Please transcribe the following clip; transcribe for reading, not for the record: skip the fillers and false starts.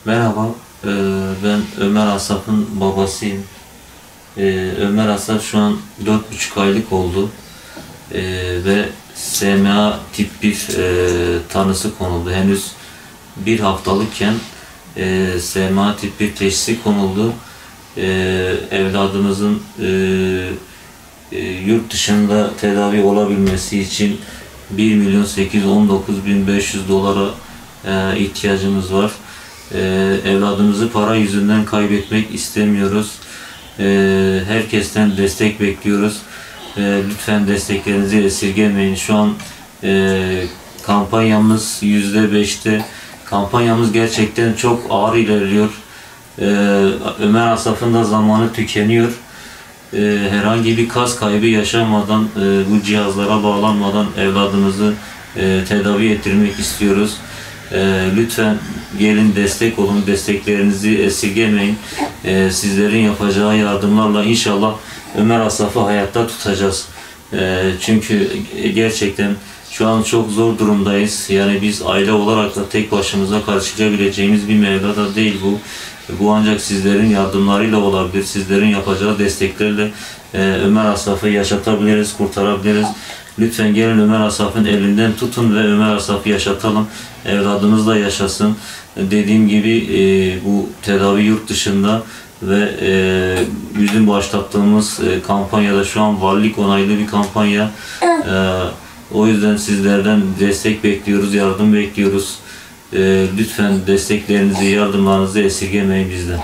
Merhaba, ben Ömer Asaf'ın babasıyım. Ömer Asaf şu an 4,5 aylık oldu ve SMA tip 1 tanısı konuldu. Henüz bir haftalıkken SMA tip 1 teşhisi konuldu. Evladımızın yurt dışında tedavi olabilmesi için 1.819.500 dolara ihtiyacımız var. Evladımızı para yüzünden kaybetmek istemiyoruz. Herkesten destek bekliyoruz. Lütfen desteklerinizi esirgemeyin. Şu an kampanyamız %5'te. Kampanyamız gerçekten çok ağır ilerliyor. Ömer Asaf'ın da zamanı tükeniyor. Herhangi bir kas kaybı yaşamadan, bu cihazlara bağlanmadan evladımızı tedavi ettirmek istiyoruz. Lütfen gelin destek olun, desteklerinizi esirgemeyin. Sizlerin yapacağı yardımlarla inşallah Ömer Asaf'ı hayatta tutacağız. Çünkü gerçekten şu an çok zor durumdayız. Yani biz aile olarak da tek başımıza karşılayabileceğimiz bir mevla da değil bu. Bu ancak sizlerin yardımlarıyla olabilir. Sizlerin yapacağı desteklerle Ömer Asaf'ı yaşatabiliriz, kurtarabiliriz. Lütfen gelin Ömer Asaf'ın elinden tutun ve Ömer Asaf'ı yaşatalım. Evladımız da yaşasın. Dediğim gibi bu tedavi yurt dışında ve bizim başlattığımız kampanyada şu an valilik onaylı bir kampanya. O yüzden sizlerden destek bekliyoruz, yardım bekliyoruz. Lütfen desteklerinizi, yardımlarınızı esirgemeyin bizden.